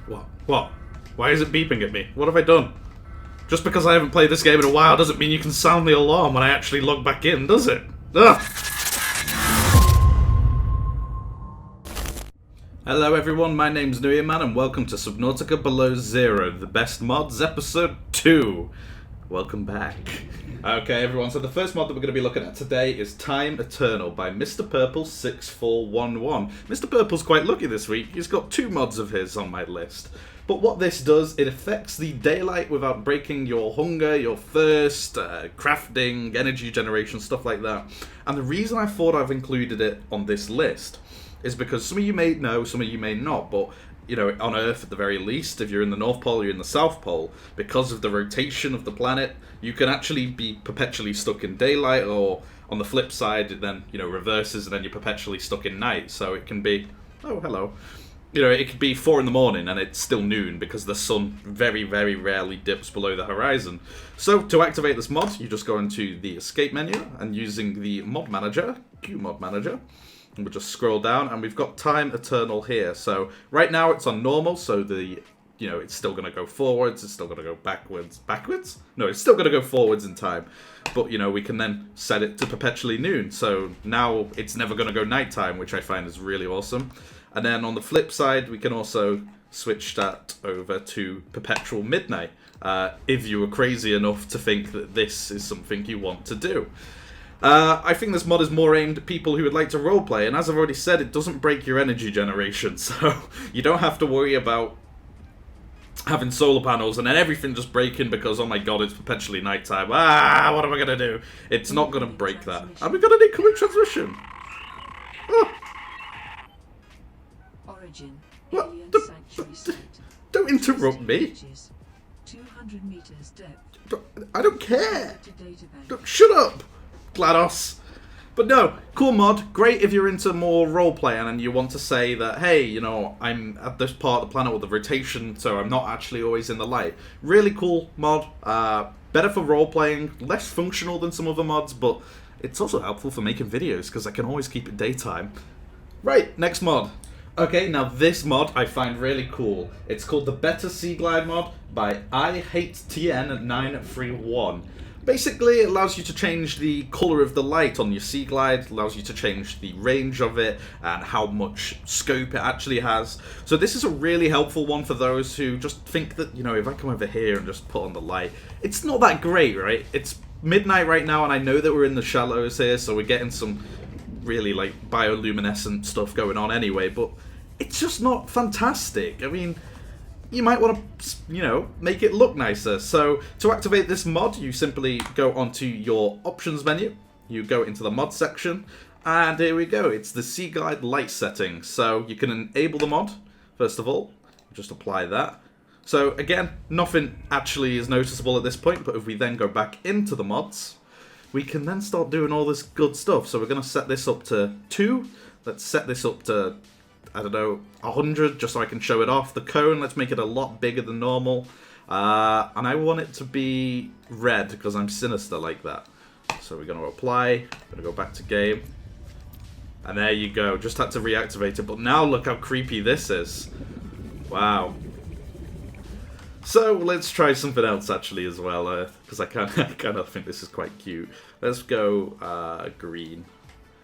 What? What? Why is it beeping at me? What have I done? Just because I haven't played this game in a while doesn't mean you can sound the alarm when I actually log back in, does it? Ugh! Hello everyone, my name's Man and welcome to Subnautica Below Zero, the best mods, episode 2. Welcome back. Okay everyone, so the first mod that we're going to be looking at today is Time Eternal by Mr. Purple 6411. Mr. Purple's quite lucky this week, he's got 2 mods of his on my list. But what this does, it affects the daylight without breaking your hunger, your thirst, crafting, energy generation, stuff like that. And the reason I thought I've included it on this list is because some of you may know, some of you may not, but you know, on Earth at the very least, if you're in the North Pole or you're in the South Pole, because of the rotation of the planet, you can actually be perpetually stuck in daylight, or on the flip side, it then, you know, reverses and then you're perpetually stuck in night. So it can be, oh, hello. You know, it could be 4 in the morning and it's still noon because the sun very, very rarely dips below the horizon. So to activate this mod, you just go into the escape menu and using the mod manager, Q mod manager, and we'll just scroll down and we've got Time Eternal here. So right now it's on normal, so the, you know, it's still going to go forwards, it's still going to go backwards. Backwards? No, it's still going to go forwards in time. But, you know, we can then set it to perpetually noon. So now it's never going to go nighttime, which I find is really awesome. And then on the flip side, we can also switch that over to perpetual midnight, if you were crazy enough to think that this is something you want to do. I think this mod is more aimed at people who would like to roleplay, and as I've already said, it doesn't break your energy generation, so you don't have to worry about having solar panels and then everything just breaking because, oh my god, it's perpetually nighttime. What am I going to do? It's not going to break that. Have we got an incoming transmission? Oh. What? Don't interrupt me. 200 meters depth. I don't care. Shut up, GLaDOS. But no, cool mod. Great if you're into more role-playing and you want to say that, hey, you know, I'm at this part of the planet with the rotation, so I'm not actually always in the light. Really cool mod. Better for role-playing, less functional than some other mods, but it's also helpful for making videos because I can always keep it daytime. Right, next mod. Okay, now this mod I find really cool. It's called the Better Sea Glide mod by IHateTN931. Basically, it allows you to change the colour of the light on your Sea Glide, allows you to change the range of it, and how much scope it actually has. So this is a really helpful one for those who just think that, you know, if I come over here and just put on the light, it's not that great, right? It's midnight right now, and I know that we're in the shallows here, so we're getting some really like bioluminescent stuff going on anyway, but it's just not fantastic. I mean, you might want to, you know, make it look nicer. So to activate this mod, you simply go onto your options menu, you go into the mod section, and here we go. It's the Sea Glide light setting. So you can enable the mod, first of all, just apply that. So again, nothing actually is noticeable at this point, but if we then go back into the mods, we can then start doing all this good stuff. So we're going to set this up to 2. Let's set this up to, I don't know, 100, just so I can show it off. The cone, let's make it a lot bigger than normal. And I want it to be red, because I'm sinister like that. So we're going to apply, going to go back to game. And there you go, just had to reactivate it. But now look how creepy this is. Wow. So let's try something else actually as well, because I kind of think this is quite cute. Let's go green.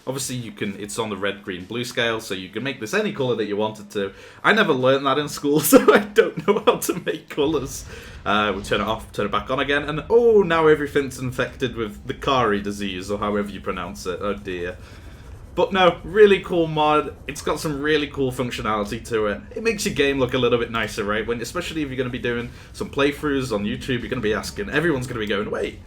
Obviously you can, it's on the red, green, blue scale, so you can make this any colour that you wanted to. I never learned that in school, so I don't know how to make colours. We'll turn it off, turn it back on again, and oh, now everything's infected with the Kari disease, or however you pronounce it. Oh dear. But no, really cool mod. It's got some really cool functionality to it. It makes your game look a little bit nicer, right? When, especially if you're going to be doing some playthroughs on YouTube, you're going to be asking, everyone's going to be going, wait,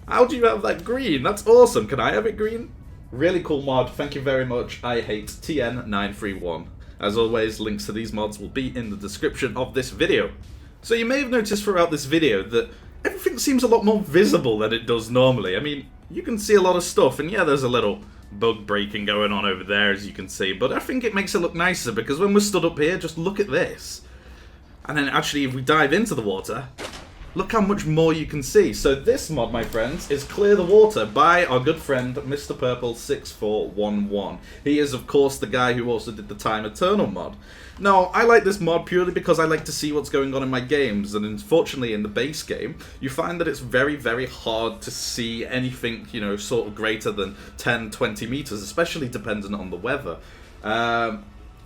how do you have that green? That's awesome. Can I have it green? Really cool mod. Thank you very much. IHateTN931. As always, links to these mods will be in the description of this video. So you may have noticed throughout this video that everything seems a lot more visible than it does normally. I mean, you can see a lot of stuff, and yeah, there's a little bug breaking going on over there, as you can see, but I think it makes it look nicer, because when we're stood up here, just look at this. And then actually, if we dive into the water, look how much more you can see. So this mod, my friends, is Clear the Water by our good friend Mr. Purple 6411. He is, of course, the guy who also did the Time Eternal mod. Now, I like this mod purely because I like to see what's going on in my games, and unfortunately in the base game, you find that it's very, very hard to see anything, you know, sort of greater than 10, 20 meters, especially dependent on the weather.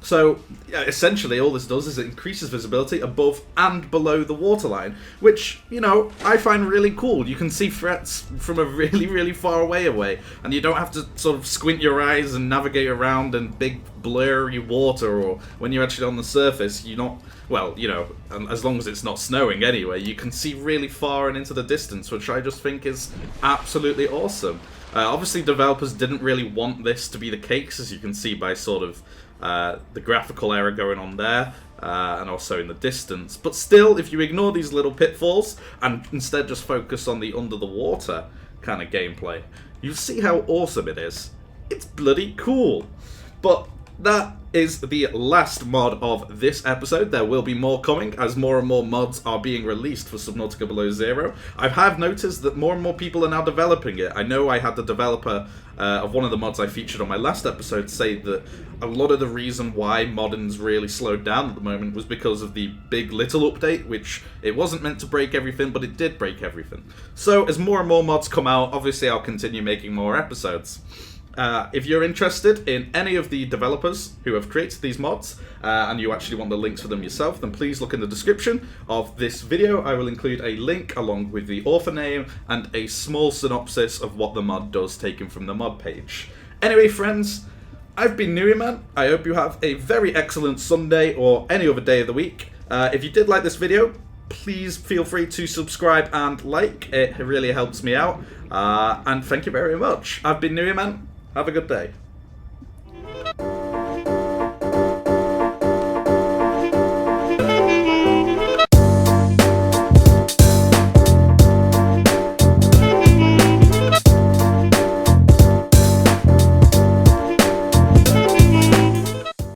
So, yeah, essentially, all this does is it increases visibility above and below the waterline, which, you know, I find really cool. You can see threats from a really, really far away, and you don't have to sort of squint your eyes and navigate around in big, blurry water, or when you're actually on the surface, you're not, well, you know, as long as it's not snowing anyway, you can see really far and into the distance, which I just think is absolutely awesome. Obviously, developers didn't really want this to be the case, as you can see by sort of the graphical error going on there, and also in the distance. But still, if you ignore these little pitfalls and instead just focus on the under the water kind of gameplay, you'll see how awesome it is. It's bloody cool. But that is the last mod of this episode. There will be more coming as more and more mods are being released for Subnautica Below Zero. I have noticed that more and more people are now developing it. I know I had the developer of one of the mods I featured on my last episode say that a lot of the reason why modding's really slowed down at the moment was because of the Big Little update, which it wasn't meant to break everything, but it did break everything. So as more and more mods come out, obviously I'll continue making more episodes. If you're interested in any of the developers who have created these mods, and you actually want the links for them yourself, then please look in the description of this video. I will include a link along with the author name and a small synopsis of what the mod does, taken from the mod page. Anyway, friends, I've been Newyman. I hope you have a very excellent Sunday or any other day of the week. If you did like this video, please feel free to subscribe and like. It really helps me out. And thank you very much. I've been Newyman. Have a good day.